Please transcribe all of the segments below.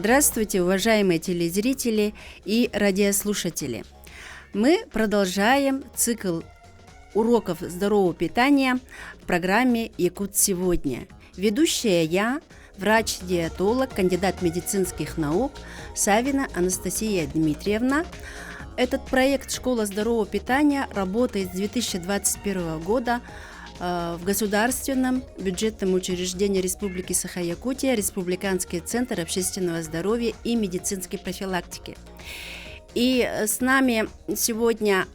Здравствуйте, уважаемые телезрители и радиослушатели. Мы продолжаем цикл уроков здорового питания в программе «Якут сегодня». Ведущая я, врач-диетолог, кандидат медицинских наук Савина Анастасия Дмитриевна. Этот проект «Школа здорового питания» работает с 2021 года в Государственном бюджетном учреждении Республики Саха-Якутия Республиканский центр общественного здоровья и медицинской профилактики. И с нами сегодня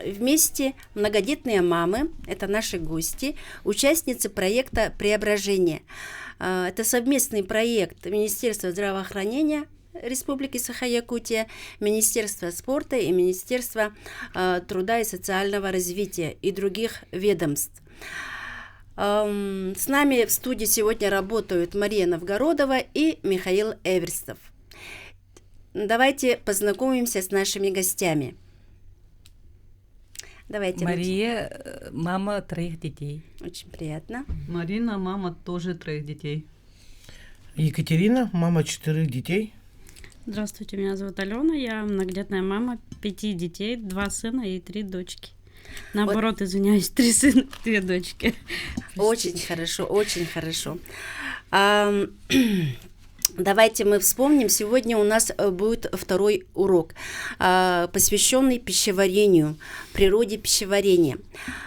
вместе многодетные мамы, это наши гости, участницы проекта «Преображение». Это совместный проект Министерства здравоохранения Республики Саха-Якутия, Министерства спорта и Министерства труда и социального развития и других ведомств. С нами в студии сегодня работают Мария Новгородова и Михаил Эверстов. Давайте познакомимся с нашими гостями. Давайте. Мария, мама 3 детей. Очень приятно. Марина, мама тоже 3 детей. Екатерина, мама 4 детей. Здравствуйте, меня зовут Алена, я многодетная мама 5 детей, 2 сына и 3 дочки. Наоборот, извиняюсь, 3 сына и 2 дочки. Очень хорошо, очень хорошо. Давайте мы вспомним, сегодня у нас будет второй урок, посвященный пищеварению, природе пищеварения.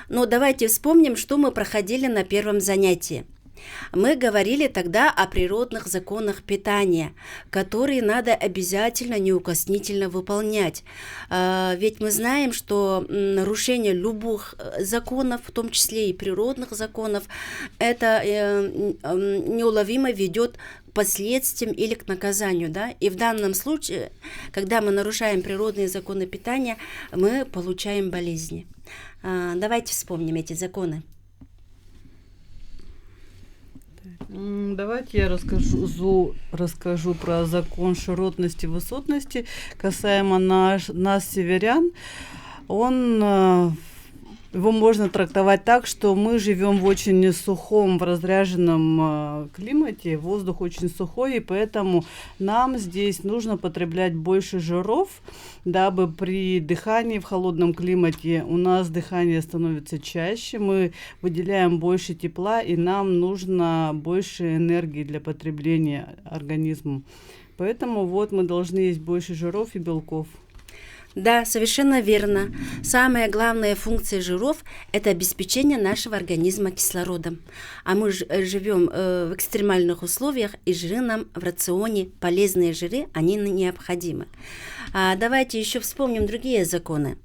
Но давайте вспомним, что мы проходили на первом занятии. Мы говорили тогда о природных законах питания, которые надо обязательно неукоснительно выполнять. Ведь мы знаем, что нарушение любых законов, в том числе и природных законов, это неуловимо ведет к последствиям или к наказанию. Да? И в данном случае, когда мы нарушаем природные законы питания, мы получаем болезни. Давайте вспомним эти законы. Давайте я расскажу про закон широтности и высотности. Касаемо нас, северян, его можно трактовать так, что мы живем в очень сухом, в разряженном климате, воздух очень сухой, и поэтому нам здесь нужно потреблять больше жиров, дабы при дыхании в холодном климате у нас дыхание становится чаще, мы выделяем больше тепла, и нам нужно больше энергии для потребления организмом. Поэтому вот мы должны есть больше жиров и белков. Да, совершенно верно. Самая главная функция жиров – это обеспечение нашего организма кислородом. А мы живем в экстремальных условиях, и жиры нам в рационе, полезные жиры, они необходимы. Давайте еще вспомним другие законы.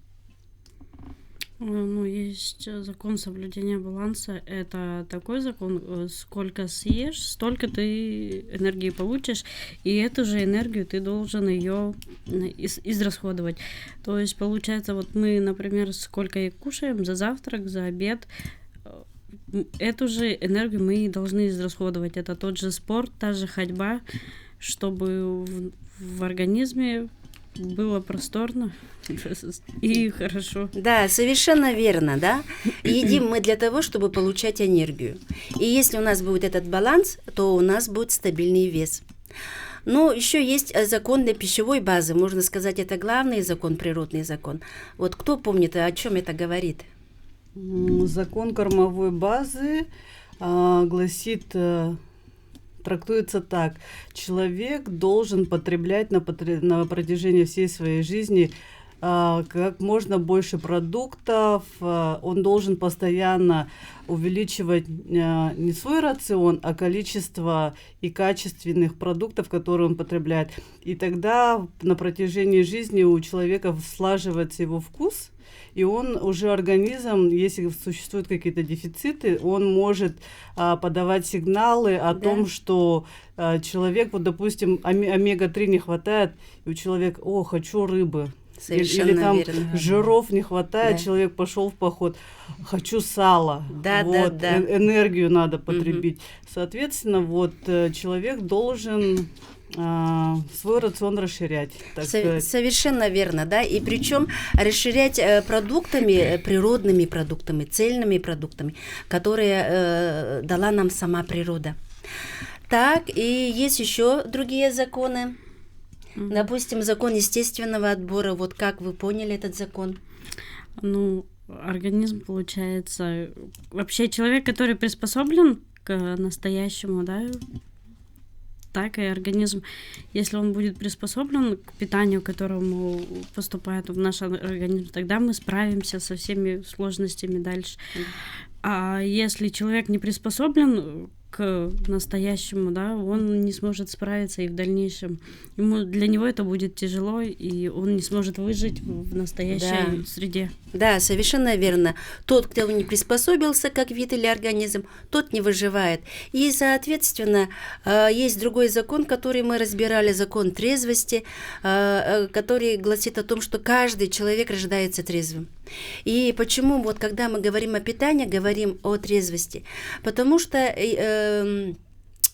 Есть закон соблюдения баланса. Это такой закон, сколько съешь, столько ты энергии получишь, и эту же энергию ты должен ее израсходовать. То есть, получается, вот мы, например, сколько и кушаем за завтрак, за обед, эту же энергию мы должны израсходовать. Это тот же спорт, та же ходьба, чтобы в организме было просторно и хорошо. Да, совершенно верно, да. Едим мы для того, чтобы получать энергию. И если у нас будет этот баланс, то у нас будет стабильный вес. Но еще есть закон для пищевой базы. Можно сказать, это главный закон, природный закон. Вот кто помнит, о чем это говорит? Закон кормовой базы гласит... трактуется так. Человек должен потреблять на протяжении всей своей жизни как можно больше продуктов. Он должен постоянно увеличивать не свой рацион, а количество и качественных продуктов, которые он потребляет. И тогда на протяжении жизни у человека слаживается его вкус, и он уже организм, если существуют какие-то дефициты, он может подавать сигналы о том, что человек, вот, допустим, омега-3 не хватает, и у человека, хочу рыбы. Совершенно или там верно. Жиров не хватает, человек пошел в поход, хочу сала, энергию надо потребить. Соответственно, вот человек должен свой рацион расширять. Совершенно верно, да, и причем расширять продуктами, природными продуктами, цельными продуктами, которые дала нам сама природа. Так, и есть еще другие законы. Мгм. Допустим, закон естественного отбора. Вот как вы поняли этот закон? Ну, организм, получается, вообще человек, который приспособлен к настоящему, да, так и организм, если он будет приспособлен к питанию, которому поступает в наш организм, тогда мы справимся со всеми сложностями дальше. А если человек не приспособлен к настоящему, да, он не сможет справиться и в дальнейшем. Для него это будет тяжело, и он не сможет выжить в настоящей среде. Да, совершенно верно. Тот, кто не приспособился как вид или организм, тот не выживает. И, соответственно, есть другой закон, который мы разбирали, закон трезвости, который гласит о том, что каждый человек рождается трезвым. И почему, вот когда мы говорим о питании, говорим о трезвости? Потому что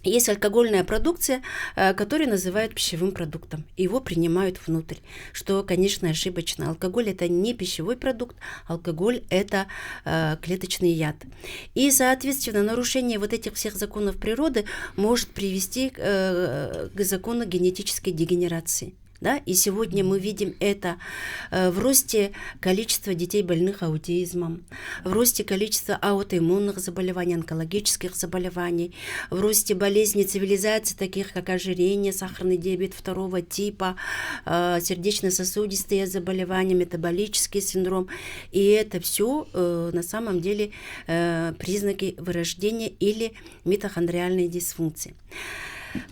есть алкогольная продукция, которую называют пищевым продуктом. Его принимают внутрь, что, конечно, ошибочно. Алкоголь – это не пищевой продукт, алкоголь – это клеточный яд. И, соответственно, нарушение вот этих всех законов природы может привести к закону генетической дегенерации. Да? И сегодня мы видим это в росте количества детей, больных аутизмом, в росте количества аутоиммунных заболеваний, онкологических заболеваний, в росте болезней цивилизации, таких как ожирение, сахарный диабет 2 типа, сердечно-сосудистые заболевания, метаболический синдром. И это все на самом деле признаки вырождения или митохондриальной дисфункции.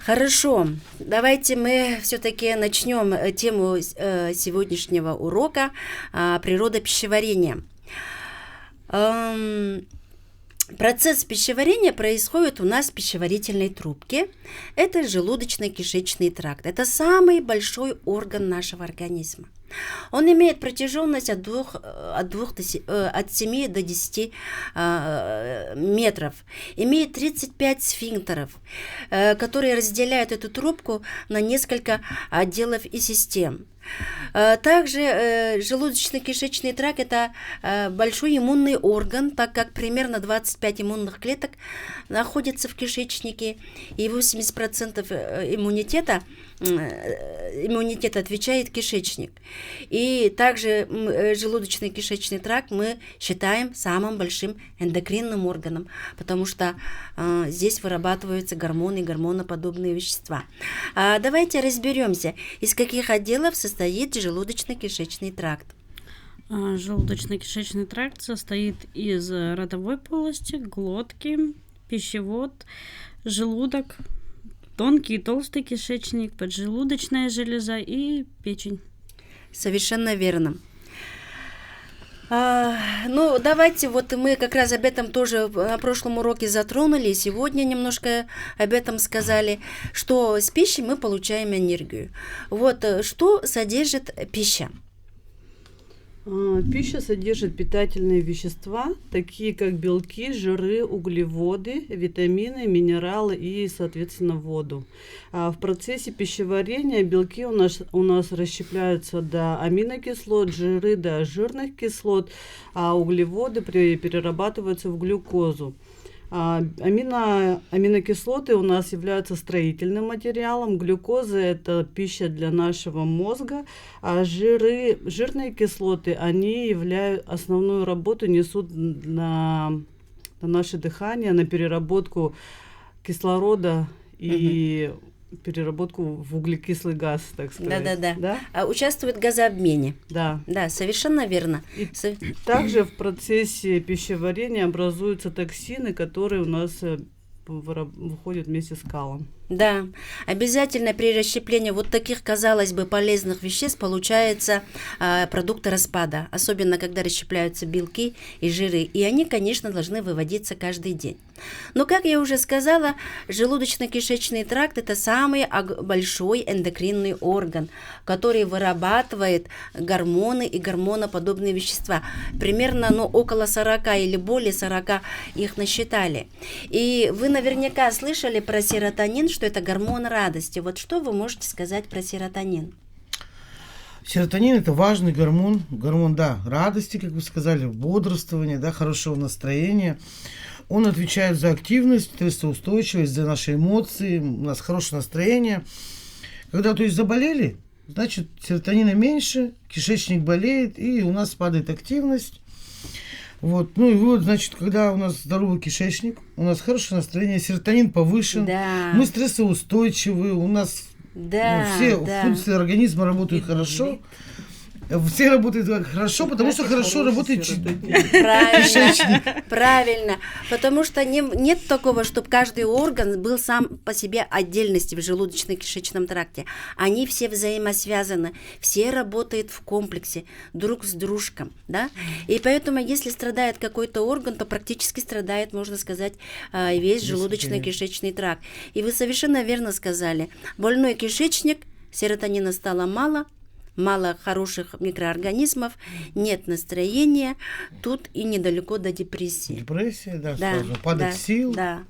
Хорошо, давайте мы все-таки начнем тему сегодняшнего урока «Природа пищеварения». Процесс пищеварения происходит у нас в пищеварительной трубке. Это желудочно-кишечный тракт. Это самый большой орган нашего организма. Он имеет протяженность от 7 до 10 метров. Имеет 35 сфинктеров, которые разделяют эту трубку на несколько отделов и систем. Также желудочно-кишечный тракт – это большой иммунный орган, так как примерно 25 иммунных клеток находятся в кишечнике, и 80% иммунитета отвечает кишечник. И также желудочно-кишечный тракт мы считаем самым большим эндокринным органом, потому что здесь вырабатываются гормоны и гормоноподобные вещества. Давайте разберемся, из каких отделов состоит желудочно-кишечный тракт. Желудочно-кишечный тракт состоит из ротовой полости, глотки, пищевод, желудок, тонкий и толстый кишечник, поджелудочная железа и печень. Совершенно верно. Ну, давайте, вот мы как раз об этом тоже на прошлом уроке затронули, сегодня немножко об этом сказали, что с пищей мы получаем энергию. Вот, что содержит пища? Пища содержит питательные вещества, такие как белки, жиры, углеводы, витамины, минералы и, соответственно, воду. В процессе пищеварения белки у нас расщепляются до аминокислот, жиры до жирных кислот, а углеводы перерабатываются в глюкозу. Аминокислоты у нас являются строительным материалом, глюкоза – это пища для нашего мозга, а жирные кислоты, они основную работу несут на наше дыхание, на переработку кислорода и переработку в углекислый газ, так сказать. Да? Участвует в газообмене. Да. Да, совершенно верно. И также в процессе пищеварения образуются токсины, которые у нас выходят вместе с калом. Да, обязательно при расщеплении вот таких, казалось бы, полезных веществ получаются продукты распада, особенно когда расщепляются белки и жиры, и они, конечно, должны выводиться каждый день. Но, как я уже сказала, желудочно-кишечный тракт – это самый большой эндокринный орган, который вырабатывает гормоны и гормоноподобные вещества. Примерно около 40 или более 40 их насчитали. И вы наверняка слышали про серотонин, что это гормон радости. Вот что вы можете сказать про серотонин? Серотонин – это важный гормон, да, радости, как вы сказали, бодрствования, да, хорошего настроения. Он отвечает за активность, стрессоустойчивость, за наши эмоции, у нас хорошее настроение. Когда, то есть, заболели, значит, серотонина меньше, кишечник болеет, и у нас падает активность. Вот. Ну и вот, значит, когда у нас здоровый кишечник, у нас хорошее настроение, серотонин повышен, Да. мы стрессоустойчивы, у нас Да, все да. функции организма работают хорошо. Все работают хорошо, потому что хорошо работает Правильно, правильно. Потому что нет такого, чтобы каждый орган был сам по себе отдельности в желудочно-кишечном тракте. Они все взаимосвязаны, все работают в комплексе, друг с дружком, да? И поэтому, если страдает какой-то орган, то практически страдает, можно сказать, весь желудочно-кишечный тракт. И вы совершенно верно сказали. Больной кишечник, серотонина стало мало хороших микроорганизмов, нет настроения, тут и недалеко до депрессии. Депрессия, да, Да, сразу падает да, сил. Да.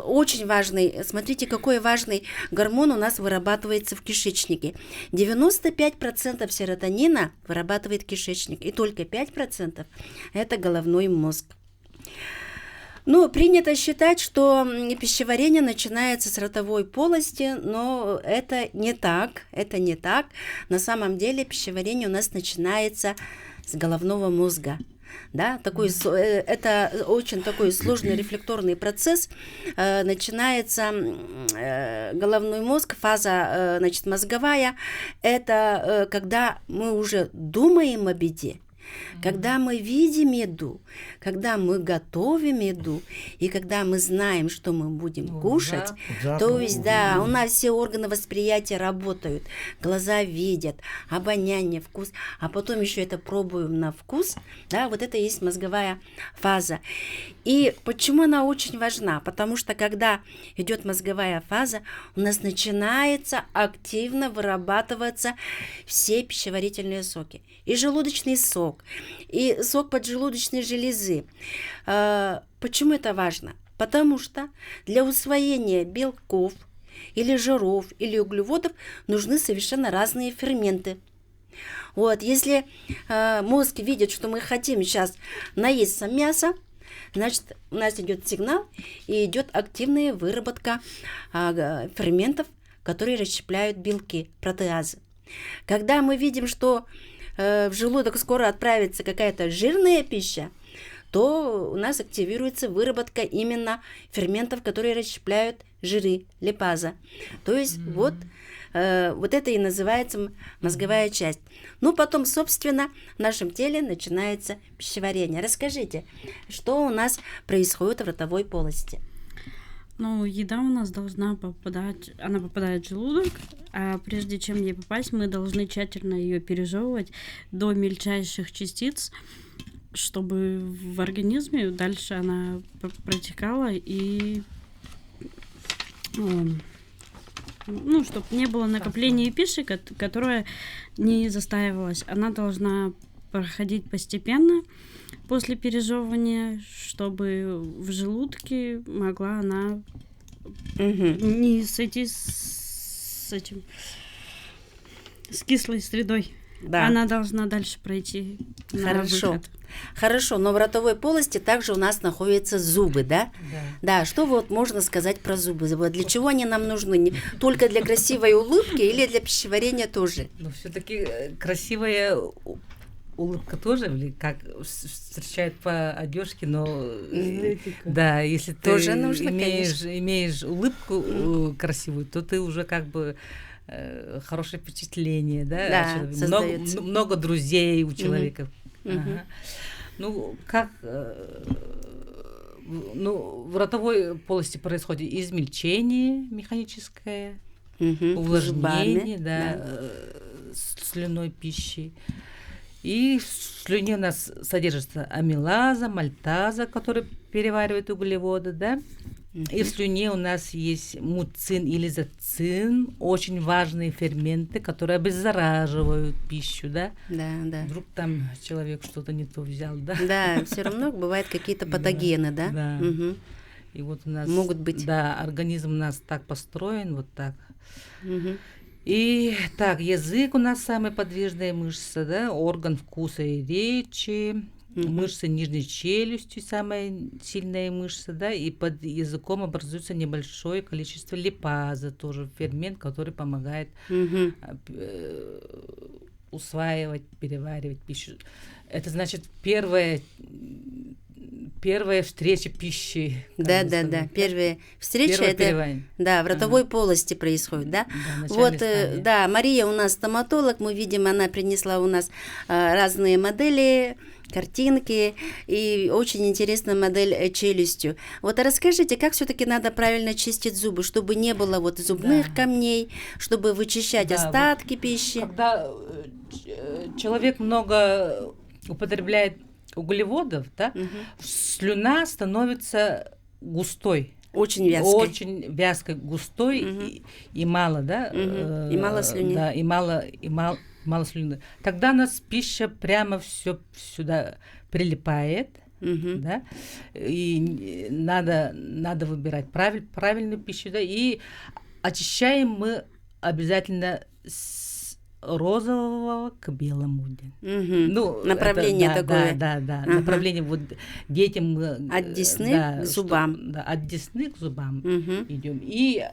Очень важный, смотрите, какой важный гормон у нас вырабатывается в кишечнике. 95% серотонина вырабатывает кишечник, и только 5% это головной мозг. Ну, принято считать, что пищеварение начинается с ротовой полости, но это не так, На самом деле пищеварение у нас начинается с головного мозга. Да, это очень такой сложный рефлекторный процесс. Начинается головной мозг, фаза, значит, мозговая. Это когда мы уже думаем о еде, когда мы видим еду, когда мы готовим еду, и когда мы знаем, что мы будем кушать, то есть, да, у нас все органы восприятия работают, глаза видят, обоняние, вкус, а потом еще это пробуем на вкус, да, вот это и есть мозговая фаза. И почему она очень важна? Потому что когда идет мозговая фаза, у нас начинается активно вырабатываться все пищеварительные соки. И желудочный сок, и сок поджелудочной железы. Почему это важно? Потому что для усвоения белков или жиров или углеводов нужны совершенно разные ферменты. Вот, если мозг видит, что мы хотим сейчас наесться мяса, значит, у нас идет сигнал и идет активная выработка ферментов, которые расщепляют белки, протеазы. Когда мы видим, что в желудок скоро отправится какая-то жирная пища, то у нас активируется выработка именно ферментов, которые расщепляют жиры, липаза. То есть вот это и называется мозговая часть. Ну, потом, собственно, в нашем теле начинается пищеварение. Расскажите, что у нас происходит в ротовой полости? Ну, еда у нас должна попадать в желудок, а прежде чем ей попасть, мы должны тщательно ее пережевывать до мельчайших частиц, чтобы в организме дальше она протекала и, чтобы не было накопления пищи, которая не застаивалась. Она должна проходить постепенно после пережевывания, чтобы в желудке могла она не сойти с кислой средой. Да. Она должна дальше пройти на выход. Хорошо, но в ротовой полости также у нас находятся зубы, да? Да, что вот можно сказать про зубы? Для чего они нам нужны? Только для красивой улыбки или для пищеварения тоже? Но все-таки красивая улыбка тоже, как встречают по одежке, но да, если ты тоже нужно, имеешь улыбку красивую, то ты уже как бы хорошее впечатление, да, много друзей у человека. Ага. Ну, как в ротовой полости происходит измельчение механическое, увлажнение, слюной пищи. И в слюне у нас содержится амилаза, мальтаза, которые переваривают углеводы, да. И в слюне у нас есть муцин или зацин, очень важные ферменты, которые обеззараживают пищу, да? Да. Вдруг там человек что-то не то взял, да? Да, все равно бывают какие-то патогены, да? Да. И вот у нас... Могут быть. Да, организм у нас так построен, вот так. И так, язык у нас самая подвижная мышца, да, орган вкуса и речи. мышцы нижней челюсти, самая сильная мышца, да, и под языком образуется небольшое количество липазы, тоже фермент, который помогает усваивать, переваривать пищу. Это значит первая встреча пищи. Да. Первая встреча Первое это переваривание. да, в ротовой полости происходит, да? Да, Вот, начальной стадии. да, Мария у нас стоматолог, мы видим, она принесла у нас разные модели, картинки, и очень интересная модель челюстью. Вот расскажите, как все-таки надо правильно чистить зубы, чтобы не было вот зубных камней, чтобы вычищать Да, остатки пищи. Когда человек много употребляет углеводов, да, слюна становится густой. Очень вязкой. Очень вязкой, густой и мало, да? И мало слюны. Да, и мало слюны. Тогда у нас пища прямо все сюда прилипает, да? И надо выбирать правильную пищу, да? И очищаем мы обязательно с розового к белому. Ну, направление это, такое. Да. Направление вот детям. От десны к зубам. От десны к зубам идем. И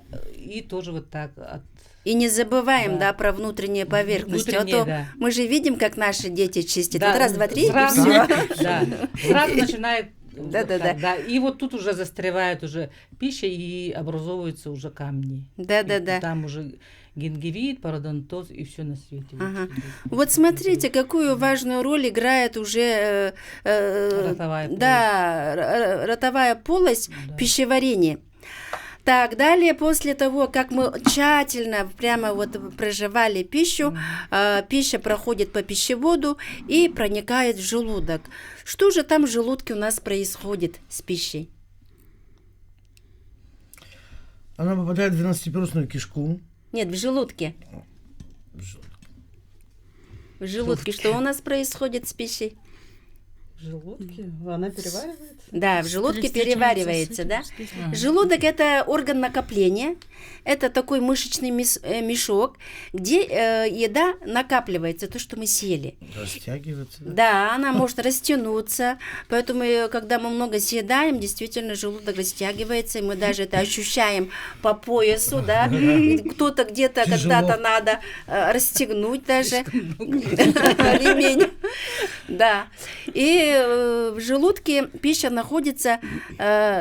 тоже вот так. И не забываем, да, про внутренние поверхности. А то мы же видим, как наши дети чистят. Да, вот раз, два, три, сразу, и все. Да, сразу начинает. Да. И вот тут уже застревает уже пища и образовываются уже камни. Да. Там уже гингивит, пародонтоз и все на свете. Вот смотрите, какую важную роль играет уже ротовая полость в пищеварении. Так, далее, после того, как мы тщательно прямо вот прожевали пищу, пища проходит по пищеводу и проникает в желудок. Что же там в желудке у нас происходит с пищей? Она попадает в двенадцатиперстную кишку. Нет, в желудке. В желудке. Что у нас происходит с пищей? В желудке? Она переваривается? Да, в желудке переваривается, да. Желудок – это орган накопления, это такой мышечный мешок, где еда накапливается, то, что мы съели. Растягивается. Да, она может растянуться, поэтому, когда мы много съедаем, действительно желудок растягивается, и мы даже это ощущаем по поясу, да. Кто-то где-то когда-то надо расстегнуть даже ремень. Да. И в желудке пища находится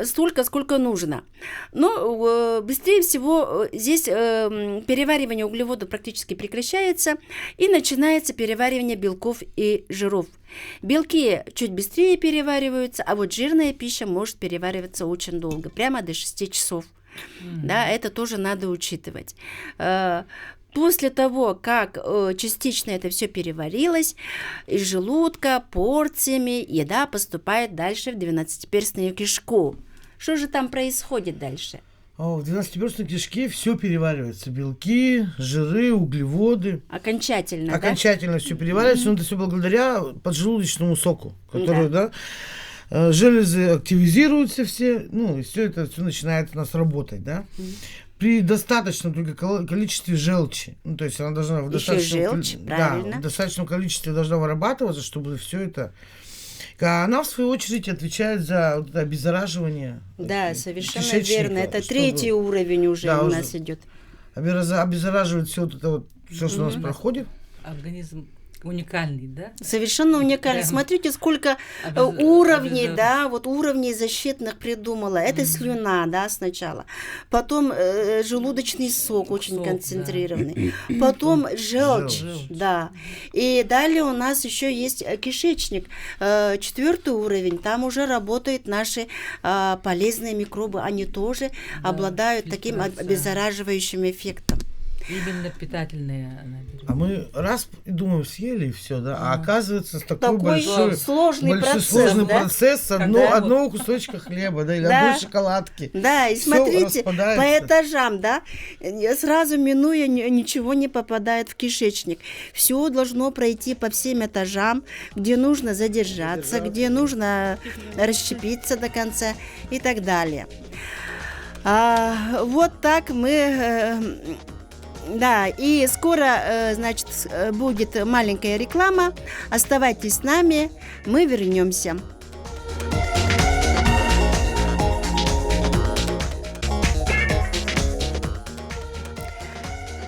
столько, сколько нужно. Но быстрее всего здесь переваривание углеводов практически прекращается, и начинается переваривание белков и жиров. Белки чуть быстрее перевариваются, а вот жирная пища может перевариваться очень долго, прямо до 6 часов. Да, это тоже надо учитывать. После того, как частично это все переварилось, из желудка порциями еда поступает дальше в двенадцатиперстную кишку. Что же там происходит дальше? В двенадцатиперстной кишке все переваривается. Белки, жиры, углеводы. Окончательно, Окончательно все переваривается, но это все благодаря поджелудочному соку, который, железы активизируются все, ну, и все это все начинает у нас работать, да. При достаточном только количестве желчи, ну, то есть она должна в достаточном количестве должна вырабатываться, чтобы все это. А она, в свою очередь, отвечает за вот это обеззараживание. Да, совершенно верно. Это третий уровень уже у нас идет. Обеззараживает все вот это вот, все, что у нас проходит. Организм уникальный, да? Совершенно уникальный. Прям смотрите, сколько уровней, да, вот уровней защитных придумала. Это слюна, да, сначала. Потом желудочный сок очень концентрированный. Потом желчь, да. И далее у нас еще есть кишечник. 4-й уровень. Там уже работают наши полезные микробы. Они тоже обладают таким обеззараживающим эффектом. Именно питательные. А мы раз думаем, съели и все, да, а оказывается такой большой сложный процесс, одного кусочка хлеба, да, или одной шоколадки. Да, и смотрите, по этажам, да, сразу минуя ничего не попадает в кишечник. Все должно пройти по всем этажам, где нужно задержаться, где нужно расщепиться до конца и так далее. Вот так мы Да, и скоро, значит, будет маленькая реклама. Оставайтесь с нами, мы вернемся.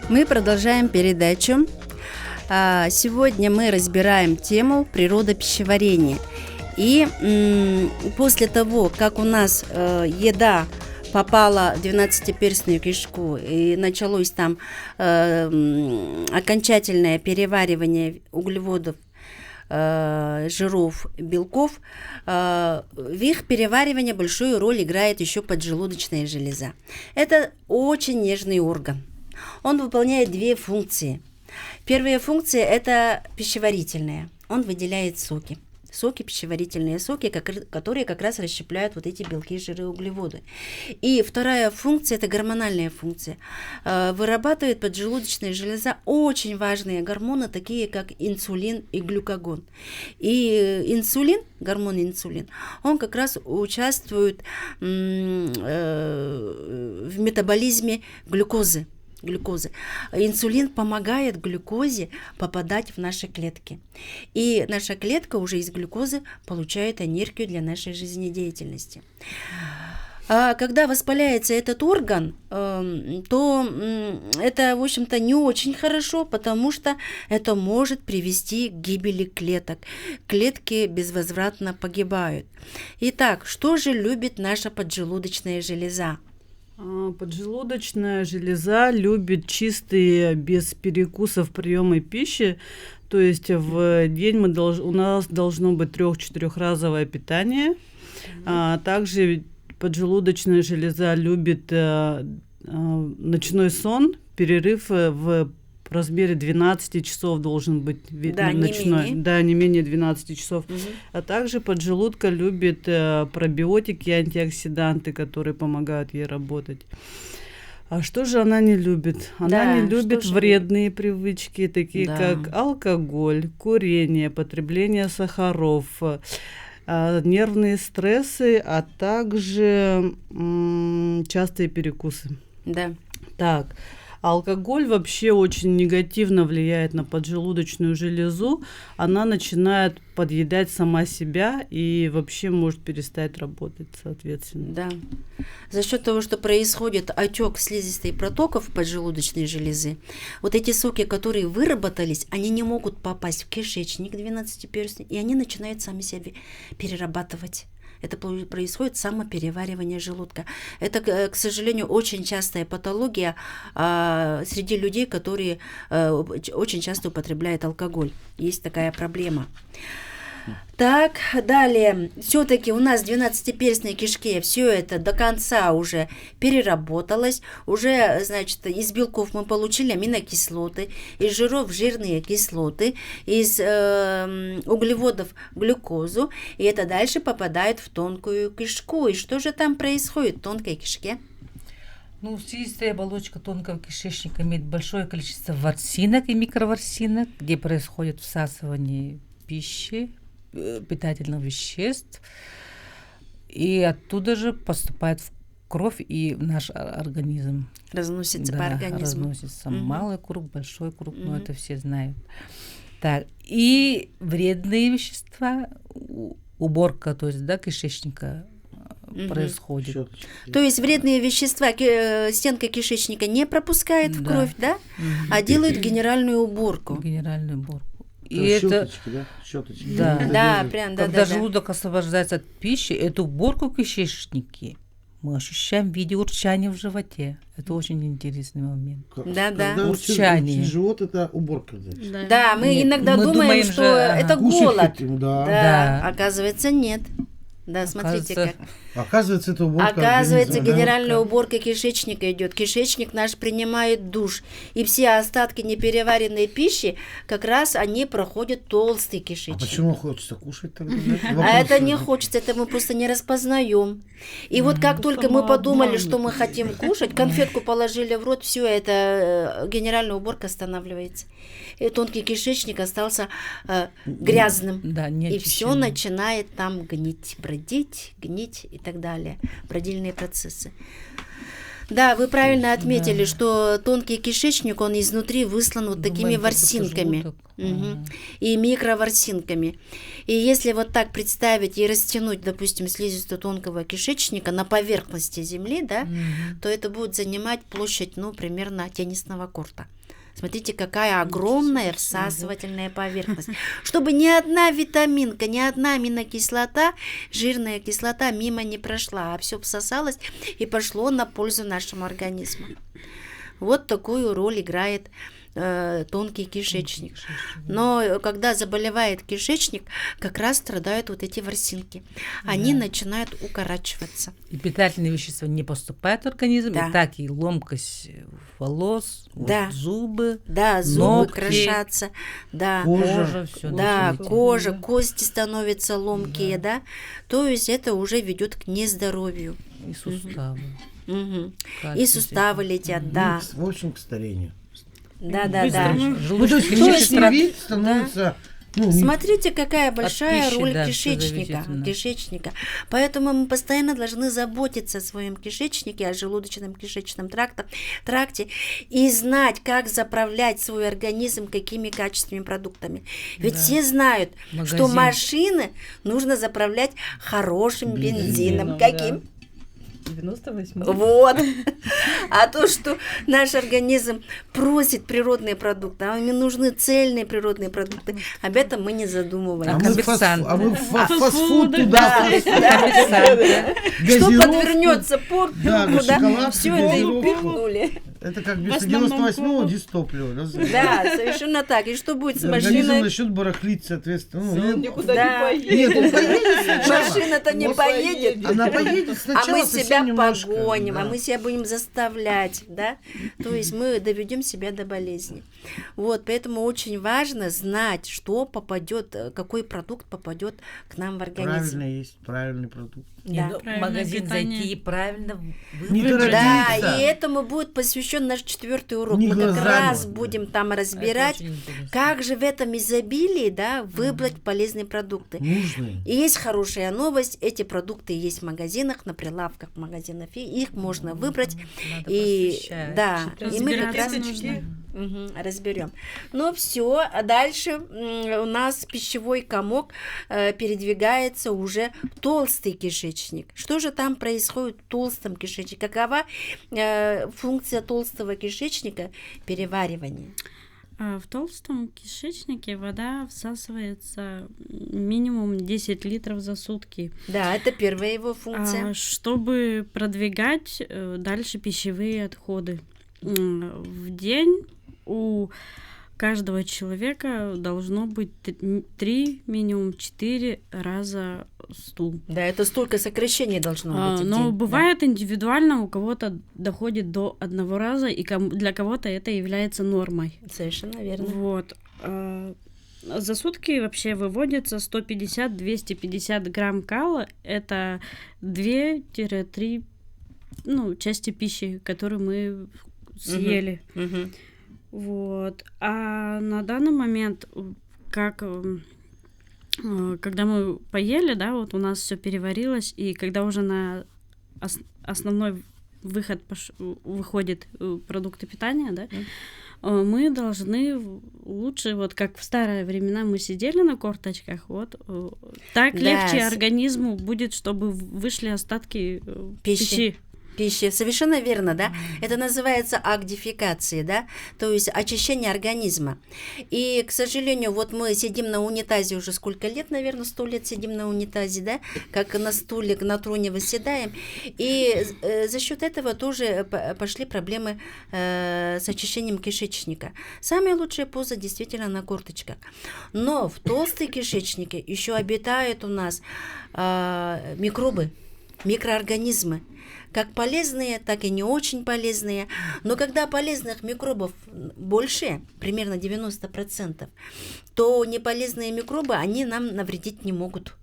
Мы продолжаем передачу. Сегодня мы разбираем тему природа пищеварения. И после того, как у нас еда попала в 12-перстную кишку и началось там окончательное переваривание углеводов, жиров, белков, в их переваривании большую роль играет еще поджелудочная железа. Это очень нежный орган. Он выполняет две функции. Первая функция – это пищеварительная. Он выделяет соки. Соки, пищеварительные соки, которые как раз расщепляют вот эти белки, жиры, углеводы. И вторая функция – это гормональная функция. Вырабатывает поджелудочная железа очень важные гормоны, такие как инсулин и глюкагон. И инсулин, гормон инсулин, он как раз участвует в метаболизме глюкозы. Инсулин помогает глюкозе попадать в наши клетки. И наша клетка уже из глюкозы получает энергию для нашей жизнедеятельности. А когда воспаляется этот орган, то это, в общем-то, не очень хорошо, потому что это может привести к гибели клеток. Клетки безвозвратно погибают. Итак, что же любит наша поджелудочная железа? Поджелудочная железа любит чистые, без перекусов приемы пищи. То есть в день у нас должно быть 3-4-разовое питание. Также поджелудочная железа любит ночной сон. Перерыв в размере 12 часов должен быть ночной. Не менее 12 часов. А также поджелудка любит пробиотики и антиоксиданты, которые помогают ей работать. А что же она не любит? Она не любит вредные привычки, такие как алкоголь, курение, потребление сахаров, нервные стрессы, а также частые перекусы. Да. Так. Алкоголь вообще очень негативно влияет на поджелудочную железу. Она начинает подъедать сама себя и вообще может перестать работать, соответственно. Да. За счет того, что происходит отек слизистой протоков поджелудочной железы, вот эти соки, которые выработались, они не могут попасть в кишечник 12-перстный, и они начинают сами себя перерабатывать. Это происходит самопереваривание желудка. Это, к сожалению, очень частая патология среди людей, которые очень часто употребляют алкоголь. Есть такая проблема. Так, далее. Все-таки у нас в 12-перстной кишке все это до конца уже переработалось. Уже, значит, из белков мы получили аминокислоты, из жиров жирные кислоты, из углеводов глюкозу. И это дальше попадает в тонкую кишку. И что же там происходит в тонкой кишке? Слизистая оболочка тонкого кишечника имеет большое количество ворсинок и микроворсинок, где происходит всасывание пищи, питательных веществ, и оттуда же поступает в кровь и в наш организм. Разносится по организму. Разносится. Малый круг, большой круг, но это все знают. Так, и вредные вещества, уборка, то есть, кишечника происходит. Щеточки. То есть вредные вещества стенка кишечника не пропускает в кровь, а делают генеральную уборку. И это щеточки. Когда желудок освобождается от пищи, эту уборку кишечники мы ощущаем в виде урчания в животе. Это очень интересный момент. Урчание. Живот — это уборка. Да, мы иногда думаем, что это голод. Оказывается, нет. Да, смотрите как. Оказывается, это уборка Оказывается, генеральная уборка кишечника идет. Кишечник наш принимает душ. И все остатки непереваренной пищи, как раз они проходят толстый кишечник. А почему хочется кушать тогда? А это не хочется, это мы просто не распознаем. И вот как только мы подумали, что мы хотим кушать, конфетку положили в рот, все, это генеральная уборка останавливается. И тонкий кишечник остался грязным. И все начинает там гнить, бродить, гнить и так далее. Бродильные процессы. Да, вы правильно отметили, что тонкий кишечник, он изнутри выслан вот такими Думаем, как будто ворсинками. желудок. Мгм. И микроворсинками. И если вот так представить и растянуть, допустим, слизистую тонкого кишечника на поверхности земли, да, то это будет занимать площадь, ну, примерно теннисного корта. Смотрите, какая огромная всасывательная поверхность. Чтобы ни одна витаминка, ни одна аминокислота, жирная кислота мимо не прошла, а все всосалось и пошло на пользу нашему организму. Вот такую роль играет тонкий кишечник. Но когда заболевает кишечник, как раз страдают вот эти ворсинки. Они начинают укорачиваться. И питательные вещества не поступают в организм, Да. и так и ломкость волос, вот Да. зубы, Да, зубы ногти, крошатся, да, кожа, все. да, кожа, кости становятся ломкие, да. То есть это уже ведет к нездоровью. И суставы. Мгм. И Кальций, суставы летят, да. В общем, к старению. Да, да, Быстро да. мы- Ну, то Желудочный есть Кишечник внешний страт- вид становится... Ну, не- Смотрите, какая большая пищи, роль да, всё кишечника, зависит, да. кишечника. Поэтому мы постоянно должны заботиться о своем кишечнике, о желудочном кишечном тракте и знать, как заправлять свой организм какими качественными продуктами. Ведь Да. все знают, что Магазин. машины нужно заправлять хорошим бензином. Бензином, Каким? 98. Вот. А то, что наш организм просит природные продукты, а ему нужны цельные природные продукты, об этом мы не А задумываемся. мы, Компенсанты. фастфуд туда, Компенсанты. Что газировку. подвернется под Да, руку, да, шоколад, все это и газировку. впихнули. Это как В вместо основном 98-го колу. дистопливо. Да, совершенно так. И что будет с Организм машиной? начнет барахлить, соответственно. Он Ну, никуда Да. не поедет. нет, он поедет сначала. Машина-то не Вот поедет. Она поедет А сначала мы совсем себя немножко, погоним, да. а мы себя будем заставлять, да? То есть мы доведем себя до болезни. Вот, поэтому очень важно знать, что попадет, какой продукт попадет к нам в организм. Правильно есть, правильный продукт. Не, Да. ну, в Правильное магазин питание. зайти и правильно Не выбрать. Да, торопиться. и этому будет посвящен наш 4-й урок. Не Мы как глазами. раз будем там разбирать, Это очень интересно. как же в этом изобилии, да, выбрать полезные продукты. Нужный. И есть хорошая новость, эти продукты есть в магазинах, на прилавках магазинов, и их можно выбрать. Надо И просвещать. да, и мы как раз Разбираться разберем. Ну все, а дальше у нас пищевой комок передвигается уже в толстый кишечник. Что же там происходит в толстом кишечнике? Какова функция толстого кишечника? Переваривание. В толстом кишечнике вода всасывается минимум 10 литров за сутки, Да, это первая его функция. чтобы продвигать дальше пищевые отходы. В день у каждого человека должно быть 3, минимум 4 раза стул. Да, это столько сокращений должно быть. в Но день. бывает индивидуально, у кого-то доходит до 1 раза, и для кого-то это является нормой. Да, совершенно верно. Вот. За сутки вообще выводится 150-250 грамм кала. Это 2-3 части пищи, которую мы съели. Мгм. Вот. А на данный момент, когда мы поели, да, вот у нас все переварилось, и когда уже на основной выход выходит продукты питания, да, мы должны лучше, вот как в старые времена мы сидели на корточках, вот так Да, легче организму будет, чтобы вышли остатки пищи. Пищи. Совершенно верно, да? Это называется агдификация, да? То есть очищение организма. И, к сожалению, вот мы сидим на унитазе уже сколько лет, наверное, 100 лет сидим на унитазе, да? Как на стуле, на троне восседаем. И за счет этого тоже пошли проблемы с очищением кишечника. Самая лучшая поза действительно на корточках. Но в толстой кишечнике еще обитают у нас микробы, микроорганизмы. Как полезные, так и не очень полезные. Но когда полезных микробов больше, примерно 90%, то неполезные микробы, они нам навредить не могут.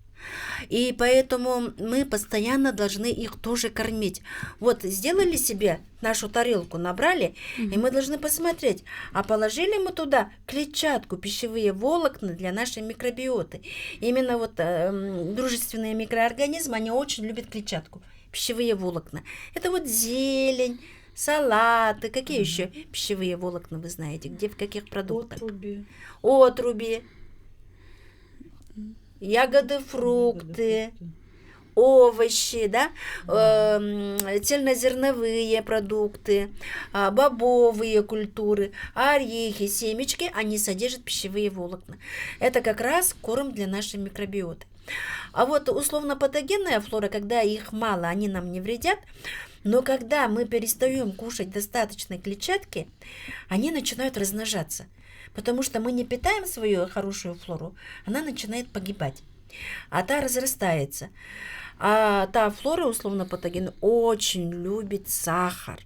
И поэтому мы постоянно должны их тоже кормить. Вот сделали себе нашу тарелку, набрали, и мы должны посмотреть, а положили мы туда клетчатку, пищевые волокна для нашей микробиоты. Именно вот дружественные микроорганизмы, они очень любят клетчатку. пищевые волокна. Это вот зелень, салаты. Какие еще пищевые волокна вы знаете? Где, в каких продуктах? Отруби. Ягоды, фрукты. Овощи, да, цельнозерновые продукты, бобовые культуры, орехи, семечки, они содержат пищевые волокна. Это как раз корм для нашей микробиоты. А вот условно-патогенная флора, когда их мало, они нам не вредят, но когда мы перестаем кушать достаточно клетчатки, они начинают размножаться, потому что мы не питаем свою хорошую флору, она начинает погибать, а та разрастается. А та флора, условно-патогенная, очень любит сахар,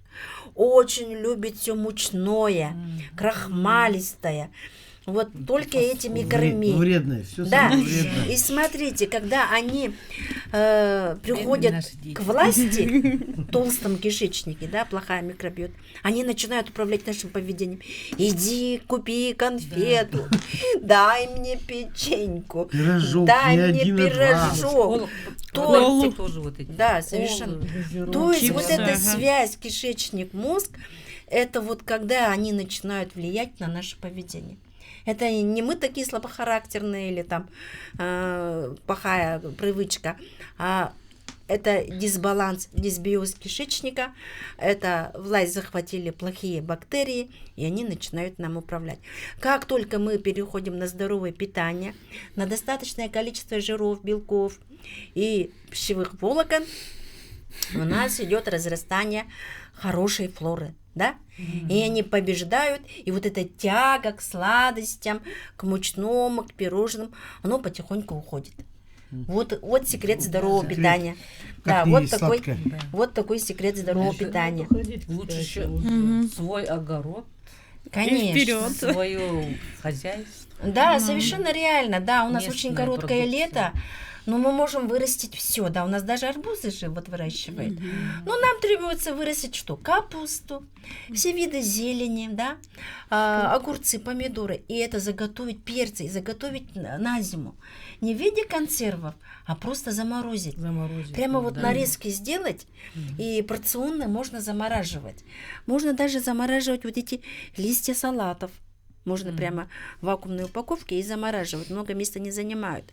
очень любит все мучное, крахмалистое. Вот только этими корми. Вредное, все Да, самое вредное. и смотрите, когда они приходят к власти в толстом кишечнике, да, плохая микробиота, они начинают управлять нашим поведением. Иди, купи конфету, дай мне печеньку, Пирожок, дай не мне один, а два. пирожок. Колы тоже вот эти. Да, совершенно. То есть вот чипсы, эта ага. связь кишечник-мозг, это вот когда они начинают влиять на наше поведение. Это не мы такие слабохарактерные или там плохая привычка, а это дисбаланс, дисбиоз кишечника, это власть захватили плохие бактерии, и они начинают нам управлять. Как только мы переходим на здоровое питание, на достаточное количество жиров, белков и пищевых волокон, у нас идет разрастание хорошей флоры, да? И они побеждают, и вот эта тяга к сладостям, к мучному, к пирожным, оно потихоньку уходит. Вот секрет здорового питания. Да, Как не вот есть такой, сладкое. вот такой секрет здорового питания. Лучше еще свой огород, Конечно. вперед. свое хозяйство. Да, совершенно реально. Да, у нас Местная очень короткое продукция. лето, но мы можем вырастить все. Да, у нас даже арбузы же вот выращивают. Но нам требуется вырастить что? Капусту, все виды зелени, да, огурцы, помидоры. И это заготовить перцы, и заготовить на зиму. Не в виде консервов, а просто заморозить. Заморозить. Прямо вот да. нарезки сделать, и порционно можно замораживать. Можно даже замораживать вот эти листья салатов. Можно прямо в вакуумной упаковке и замораживать. Много места не занимают.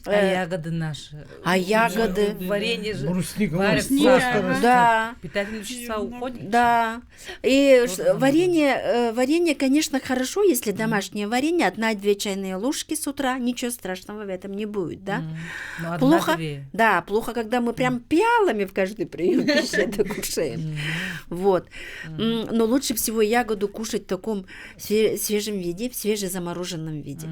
А ягоды наши. А ягоды? Варенье же Брусника, варят брусника, просто ага. растет. Да. Питательные вещества уходят. Да. И Тоже варенье, конечно, хорошо, если домашнее варенье, 1-2 чайные ложки с утра, ничего страшного в этом не будет, да? Ну, Плохо, одна-две. да, плохо, когда мы прям пиалами в каждый прием пищи это кушаем. Вот. Но лучше всего ягоду кушать в таком свежем виде, в свежезамороженном виде.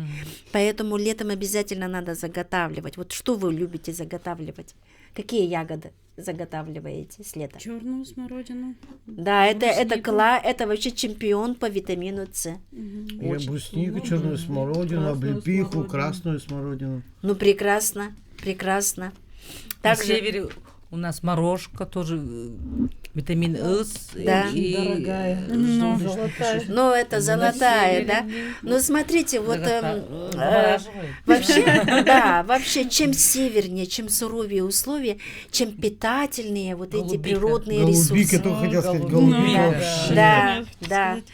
Поэтому летом обязательно надо заготавливать. Вот что вы любите заготавливать? Какие ягоды заготавливаете с лета? Черную смородину. Да, это Бруснику. это вообще чемпион по витамину С. Я бруснику, черную смородину, Красную облепиху, смородину. красную смородину. Ну, прекрасно, прекрасно. На Также, севере у нас морожка тоже, витамин С. Да. И Дорогая. Золотая. ну, это золотая, севере да? они Ну, смотрите, вот замораживают. вообще, да, вообще, чем севернее, чем суровее условия, чем питательнее вот эти Голубика. природные Голубика, ресурсы. только хотел сказать, голубика. голубика Да. вообще. Да, Хотела да. сказать.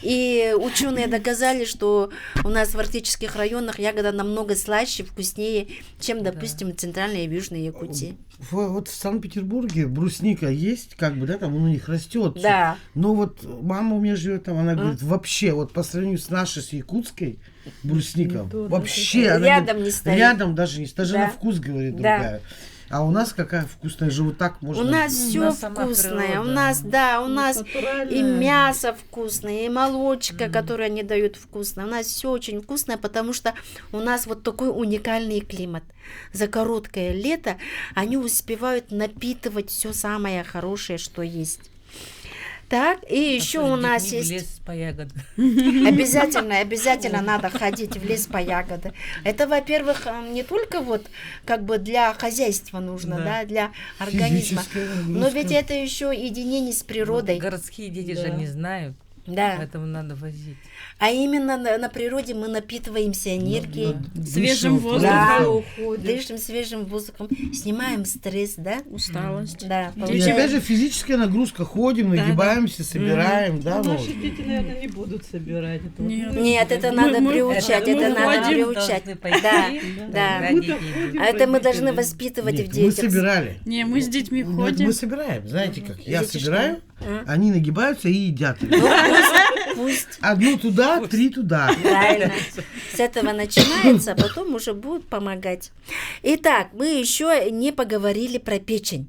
И ученые доказали, что у нас в арктических районах ягода намного слаще, вкуснее, чем, допустим, в центральной и в южной Якутии. Вот в Санкт-Петербурге брусника есть, как бы, да, там он у них растет. Да. Но вот мама у меня живет там, она говорит, вообще, вот по сравнению с нашей, с якутской, брусника, Не то, да, вообще, она Рядом говорит, не стоит. рядом даже не стоит, даже Да. на вкус, говорит, Да. другая. А у нас какая вкусная, же вот так можно. У нас У все нас сама вкусное, природа. у нас, да, у нас натуральная. и мясо вкусное, и молочка, которую они дают вкусное. У нас все очень вкусное, потому что у нас вот такой уникальный климат. За короткое лето они успевают напитывать все самое хорошее, что есть. Так, и еще у нас В есть... лес по ягоды. Обязательно надо ходить в лес по ягоды. Это, во-первых, не только вот как бы для хозяйства нужно, да, для организма, Физическая но нагрузка. ведь это еще единение с природой. Городские дети Да. же не знают. Да. Поэтому надо возить. А именно на природе мы напитываемся энергией, Свежим воздухом. Да. уходит. дышим свежим воздухом, снимаем стресс, да? Усталость. Да, И получаем. опять же физическая нагрузка, ходим, нагибаемся, собираем, да, Ну, ну. наши дети, наверное, не будут собирать. Это вот Нет. мы Нет, это будем. надо мы- приучать, мы это надо ходим, приучать. Должны пойти, Да, да. родители. Ходим, А это мы должны родители. воспитывать в Нет, мы детях. собирали. Не, мы с детьми Ну, ходим. мы собираем, знаете как? Я Дети собираю, что? они нагибаются и едят. Пусть. Одну туда, 3 туда. Правильно. С этого начинается, а потом уже будут помогать. Итак, мы еще не поговорили про печень.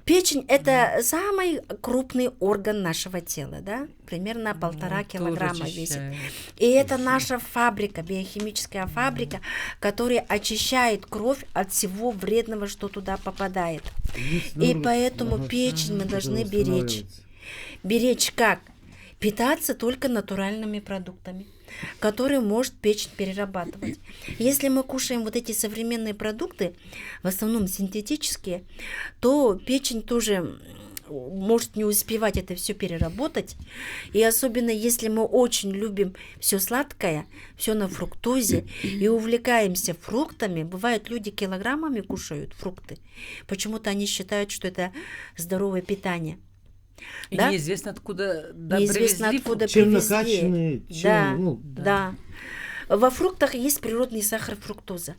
Печень – это самый крупный орган нашего тела, да? Примерно 1,5 килограмма весит. И это наша фабрика, биохимическая фабрика, которая очищает кровь от всего вредного, что туда попадает. И поэтому печень мы должны беречь. Беречь как? Питаться только натуральными продуктами, которые может печень перерабатывать. Если мы кушаем вот эти современные продукты, в основном синтетические, то печень тоже может не успевать это все переработать. И особенно если мы очень любим все сладкое, все на фруктозе и увлекаемся фруктами, бывают люди килограммами кушают фрукты. Почему-то они считают, что это здоровое питание. И Да? неизвестно откуда Неизвестно привезли откуда Чем привезли. накачанные, чем, Да, ну, да. Во фруктах есть природный сахар фруктоза.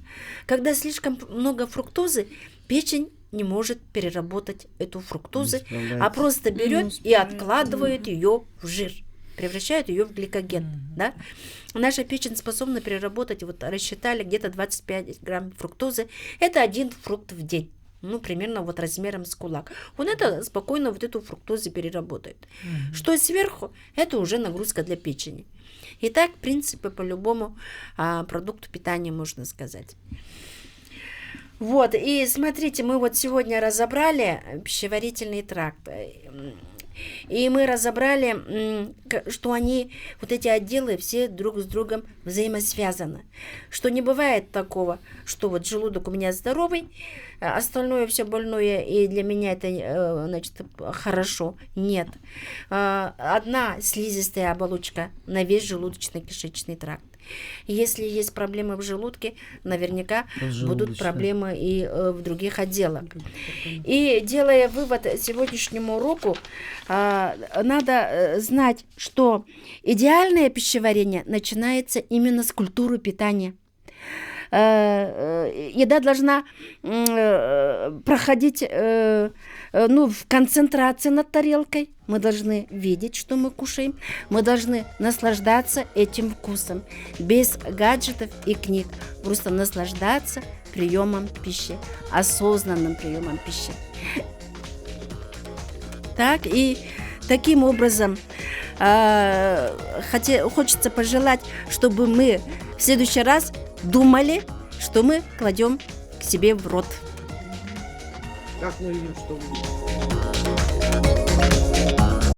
Когда слишком много фруктозы, печень не может переработать эту фруктозу, а просто берет и откладывает ее в жир, превращает ее в гликоген. Да? Наша печень способна переработать, вот рассчитали, где-то 25 грамм фруктозы. Это 1 фрукт в день. Ну, примерно вот размером с кулак. Он это спокойно вот эту фруктозу переработает. Что сверху, это уже нагрузка для печени. Итак, принципы по любому продукту питания можно сказать. Вот, и смотрите, мы вот сегодня разобрали пищеварительный тракт. И мы разобрали, что они, вот эти отделы, все друг с другом взаимосвязаны. Что не бывает такого, что вот желудок у меня здоровый, остальное все больное, и для меня это, значит, хорошо. Нет. Одна слизистая оболочка на весь желудочно-кишечный тракт. Если есть проблемы в желудке, наверняка будут проблемы и в других отделах. И делая вывод сегодняшнему уроку, надо знать, что идеальное пищеварение начинается именно с культуры питания. Еда должна проходить в концентрации над тарелкой. Мы должны видеть, что мы кушаем. Мы должны наслаждаться этим вкусом. Без гаджетов и книг. Просто наслаждаться приемом пищи. Осознанным приемом пищи. Так, и таким образом хочется пожелать, чтобы мы в следующий раз думали, что мы кладем к себе в рот. Как мы видим, что